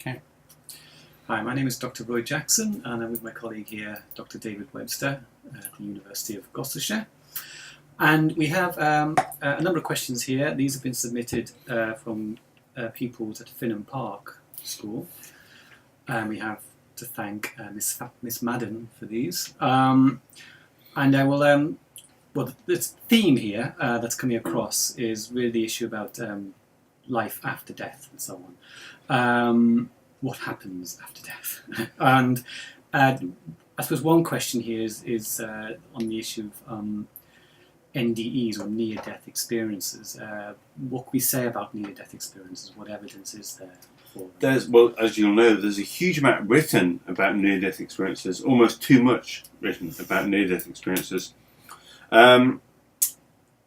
Okay. Hi, my name is Dr. Roy Jackson, and I'm with my colleague here, Dr. David Webster, at the University of Gloucestershire. And we have a number of questions here. These have been submitted from pupils at Finham Park School. And we have to thank Miss Madden for these. And I will, well, the theme here that's coming across is really the issue about life after death and so on. What happens after death? And I suppose one question here is on the issue of NDEs, or near-death experiences. What can we say about near-death experiences? What evidence is there for them? Well, as you'll know, there's a huge amount written about near-death experiences, almost too much written about near-death experiences.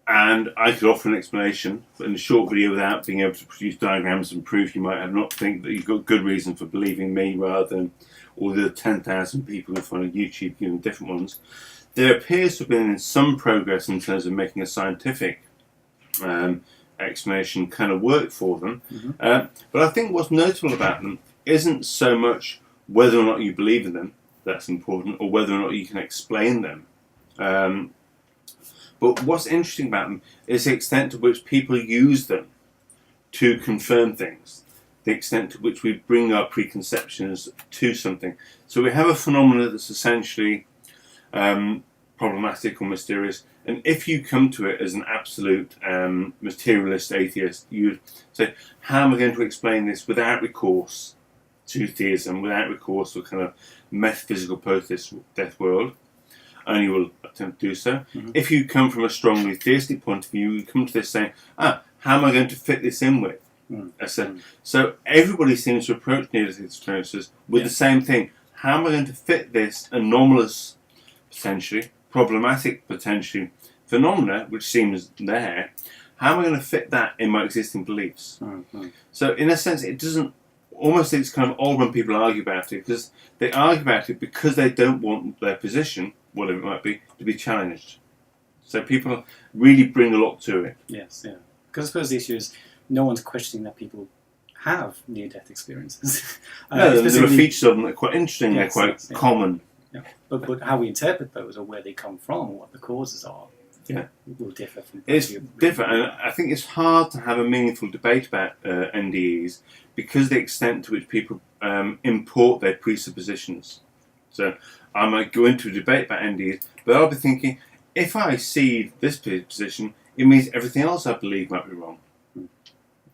And I could offer an explanation, but in a short video, without being able to produce diagrams and proof, you might have not think that you've got good reason for believing me rather than all the 10,000 people who find on YouTube giving different ones. There appears to have been some progress in terms of making a scientific explanation kind of work for them. Mm-hmm. But I think what's notable about them isn't so much whether or not you believe in them, that's important, or whether or not you can explain them. But what's interesting about them is the extent to which people use them to confirm things, the extent to which we bring our preconceptions to something. So we have a phenomenon that's essentially problematic or mysterious, and if you come to it as an absolute materialist atheist, you'd say, how am I going to explain this without recourse to theism, without recourse to a kind of metaphysical post-death world? And you will attempt to do so. Mm-hmm. If you come from a strongly theistic point of view, you come to this saying, how am I going to fit this in with? Mm-hmm. So everybody seems to approach near-death experiences with the same thing. How am I going to fit this anomalous, potentially, problematic, potentially, phenomena, which seems there, how am I going to fit that in my existing beliefs? Mm-hmm. So in a sense, it doesn't, almost it's kind of odd when people argue about it, because they argue about it because they don't want their position, whatever it might be, to be challenged. So people really bring a lot to it. Yes, yeah. Because I suppose the issue is no one's questioning that people have near-death experiences. No, there are features of them that are quite interesting, yes, they're quite common. Yeah. But how we interpret those, or where they come from, or what the causes are, will differ from... It's different, and I think it's hard to have a meaningful debate about NDEs because the extent to which people import their presuppositions. So I might go into a debate about NDEs, but I'll be thinking, if I see this position, it means everything else I believe might be wrong. You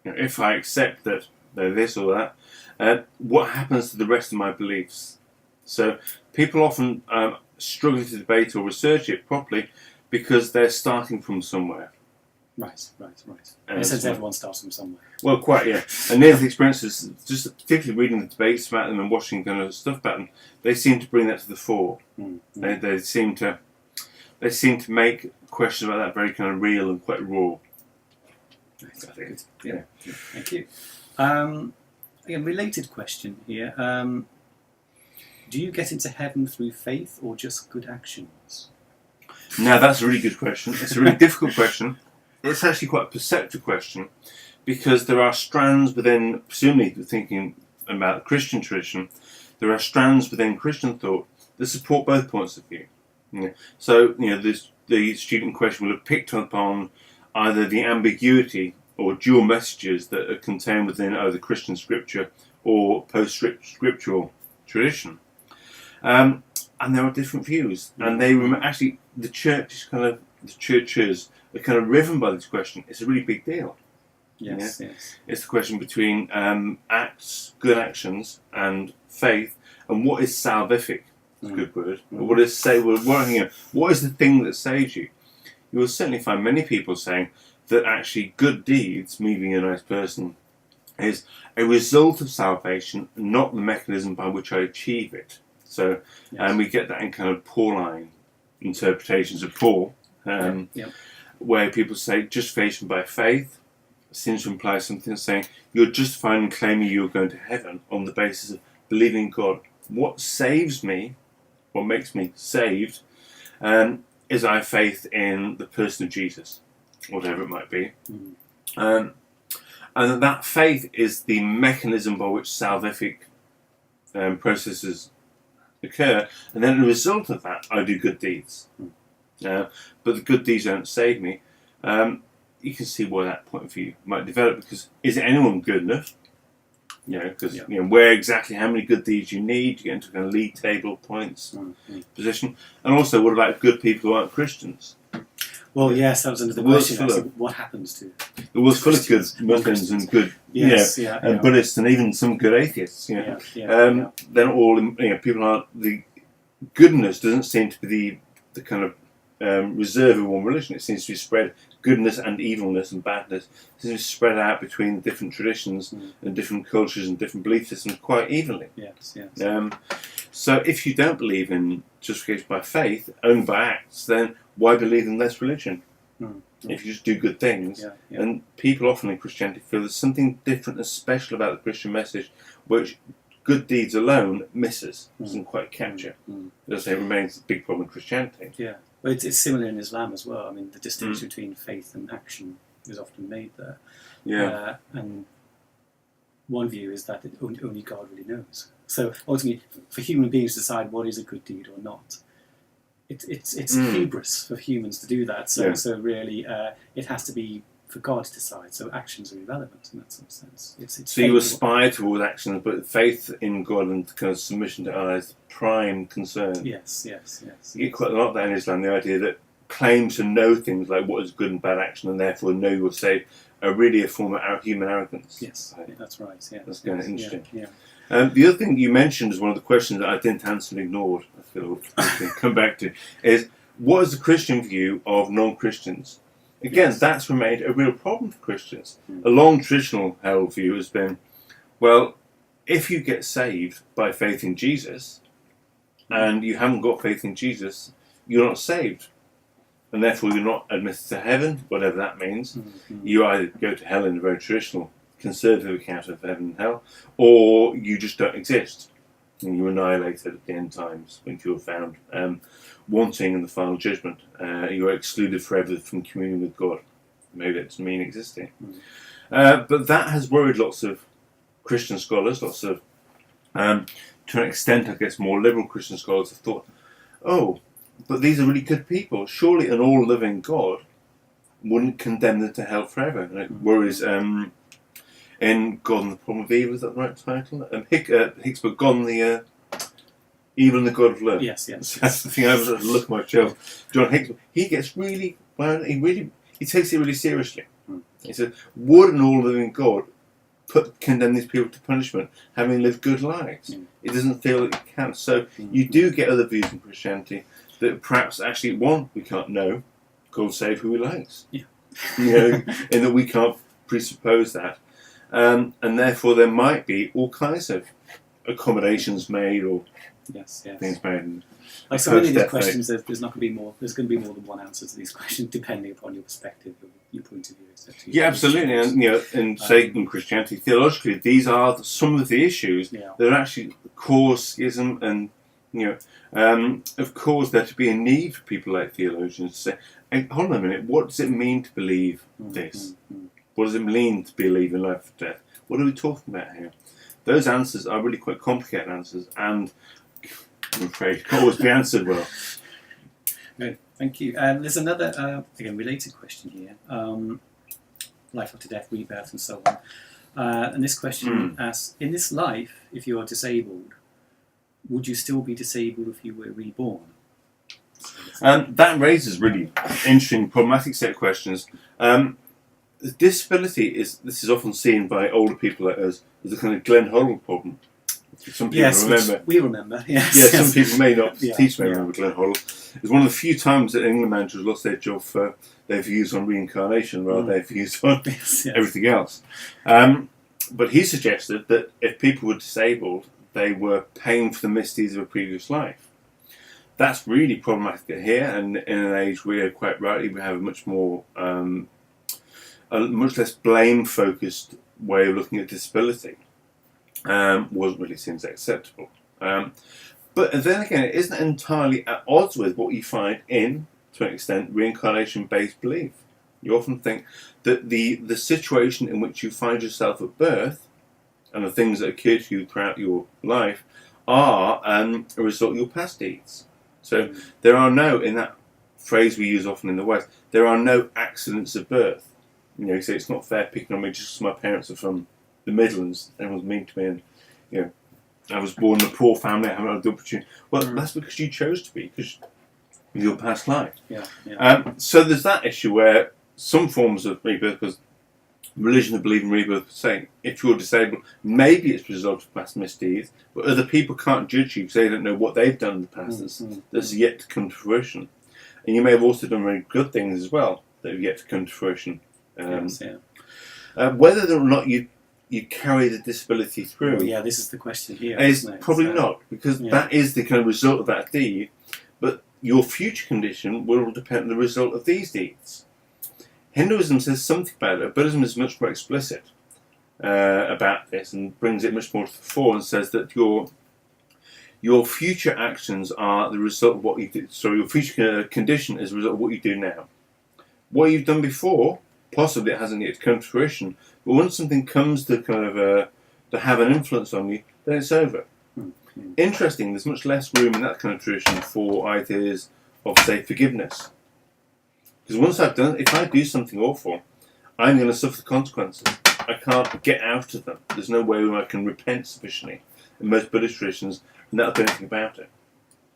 know, if I accept that they're this or that, what happens to the rest of my beliefs? So people often struggle to debate or research it properly because they're starting from somewhere. Right. In a sense, everyone starts from somewhere. Well, quite, yeah. And near-death experiences, just particularly reading the debates about them and watching kind of stuff about them, they seem to bring that to the fore. Mm-hmm. They seem to make questions about that very kind of real and quite raw. Nice. I think. Yeah. Thank you. Again, related question here. Do you get into heaven through faith or just good actions? Now, that's a really good question. It's a really difficult question. It's actually quite a perceptive question because there are strands within, presumably thinking about the Christian tradition, there are strands within Christian thought that support both points of view. So, the student question will have picked up on either the ambiguity or dual messages that are contained within either Christian scripture or post-scriptural tradition. And there are different views, and they actually the churches are kind of driven by this question. It's a really big deal. Yes. It's the question between acts, good actions, and faith, and what is salvific? It's a good word. What is what is the thing that saves you? You will certainly find many people saying that actually good deeds, me being a nice person, is a result of salvation, not the mechanism by which I achieve it. So, and we get that in kind of Pauline interpretations of Paul, where people say justification by faith seems to imply something saying you're justified in claiming you're going to heaven on the basis of believing in God. What saves me, what makes me saved, is I have faith in the person of Jesus, whatever it might be. and that faith is the mechanism by which salvific processes occur, and then as a result of that, I do good deeds. But the good deeds don't save me. You can see why that point of view might develop, because is anyone good enough? Because where exactly how many good deeds you need, you get into a kind of league table points position, and also what about good people who aren't Christians? Well, yes, that was another question. Actually, what happens to the world's full of good Muslims and good Buddhists and even some good atheists. They're all people aren't the goodness doesn't seem to be the kind of reserve of one religion. It seems to be spread. Goodness and evilness and badness seems to be spread out between different traditions and different cultures and different belief systems quite evenly. Yes. So if you don't believe in justification by faith, only by acts, then why believe in less religion? If you just do good things. And people often in Christianity feel there's something different and special about the Christian message, which good deeds alone misses, doesn't quite capture. As I say, it remains a big problem in Christianity. Yeah. Well, it's similar in Islam as well. I mean, the distinction between faith and action is often made there. And one view is that only God really knows. So ultimately, for human beings to decide what is a good deed or not, it's hubris for humans to do that. So really, it has to be for God to decide. So actions are irrelevant in that sort of sense. So you aspire towards actions, but faith in God and kind of submission to Allah is the prime concern. Yes. You get quite a lot of that in Islam, the idea that claims to know things like what is good and bad action and therefore know you're saved are really a form of human arrogance. Yes, that's right. Yeah, that's kind of interesting. Yeah. The other thing you mentioned as one of the questions that I didn't answer and ignored, I feel we can come back to, is what is the Christian view of non-Christians? Again, that's remained a real problem for Christians. A long traditional held view has been, well, if you get saved by faith in Jesus and you haven't got faith in Jesus, you're not saved. And therefore you're not admitted to heaven, whatever that means. You either go to hell in a very traditional conservative account of heaven and hell, or you just don't exist. And you're annihilated at the end times when you're found wanting in the final judgment. You are excluded forever from communion with God. Maybe that doesn't mean existing. But that has worried lots of Christian scholars, lots of, to an extent, I guess, more liberal Christian scholars have thought, oh, but these are really good people. Surely an all-living God wouldn't condemn them to hell forever. And it worries in God and the Problem of Evil, is that the right title? Hicks book, God and the Evil and the God of Love. Yes. That's the thing I was at the look at my shelf. John Hicks, he gets really, he takes it really seriously. He said, would an all-living God condemn these people to punishment, having lived good lives? It doesn't feel like it can. So you do get other views in Christianity that perhaps actually, one, we can't know, God save who he likes. In that we can't presuppose that. And therefore there might be all kinds of accommodations made or things made. Like so many of these questions, there's going to be more than one answer to these questions, depending upon your perspective, your point of view, etc. Yeah, absolutely. And say in Christianity, theologically, these are some of the issues that are actually cause schism, and of course there to be a need for people like theologians to say, hey, hold on a minute, what does it mean to believe this? What does it mean to believe in life after death? What are we talking about here? Those answers are really quite complicated answers, and I'm afraid can't always be answered well. Good, thank you. There's another, again, related question here. Life after death, rebirth, and so on. And this question asks, in this life, if you are disabled, would you still be disabled if you were reborn? That raises really interesting, problematic set of questions. Disability this is often seen by older people like us as a kind of Glenn Hoddle problem. Some people remember. We remember. Yes. Yeah, some people may not. Teach may remember Glenn Hoddle. It was one of the few times that England managers lost their job for their views on reincarnation rather than their views on everything else. But he suggested that if people were disabled, they were paying for the misdeeds of a previous life. That's really problematic here, and in an age where, quite rightly, we have a much more, a much less blame-focused way of looking at disability. Wasn't really seems acceptable. But then again, it isn't entirely at odds with what you find in, to an extent, reincarnation-based belief. You often think that the situation in which you find yourself at birth and the things that occur to you throughout your life are a result of your past deeds. So there are no, in that phrase we use often in the West, there are no accidents of birth. You know, you say it's not fair picking on me just because my parents are from the Midlands. Everyone's mean to me, and you know, I was born in a poor family. I haven't had the opportunity. Well, that's because you chose to be, because of your past life. So there's that issue where some forms of rebirth, because religion that believe in rebirth, saying if you're disabled, maybe it's a result of past misdeeds, but other people can't judge you because they don't know what they've done in the past that's yet to come to fruition. And you may have also done very good things as well that have yet to come to fruition. Whether or not you carry the disability through. Well, this is the question here. Is probably not, because that is the kind of result of that deed, but your future condition will depend on the result of these deeds. Hinduism says something about it. Buddhism is much more explicit about this and brings it much more to the fore and says that your future actions are the result of what you do. So your future condition is the result of what you do now. What you've done before, possibly it hasn't yet come to fruition, but once something comes to kind of to have an influence on you, then it's over. Interesting, there's much less room in that kind of tradition for ideas of, say, forgiveness. Because once I've done, if I do something awful, I'm going to suffer the consequences. I can't get out of them. There's no way where I can repent sufficiently in most Buddhist traditions and not do anything about it.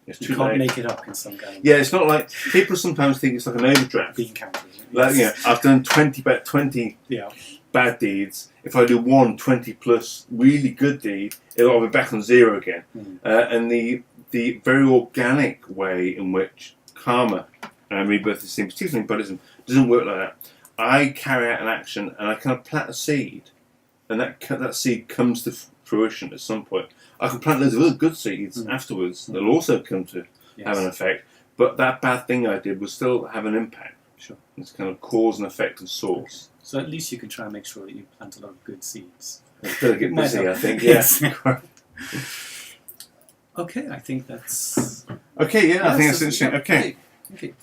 It's too you can't late. make it up in some kind of Yeah, it's not like people sometimes think it's like an overdraft. bean counters. Like, you know, I've done 20 bad deeds. If I do 20 plus really good deed, it'll be back on zero again. And the very organic way in which karma and rebirth is seen, particularly in Buddhism, doesn't work like that. I carry out an action and I kind of plant a seed, and that seed comes to fruition at some point. I can plant loads of other good seeds afterwards that'll also come to have an effect, but that bad thing I did will still have an impact. Sure. It's kind of cause and effect and source. So at least you can try and make sure that you plant a lot of good seeds. It's better get busy, I think. Yes. Yeah. Okay, I think that's... Okay, yeah, I think that's interesting. Okay. Okay.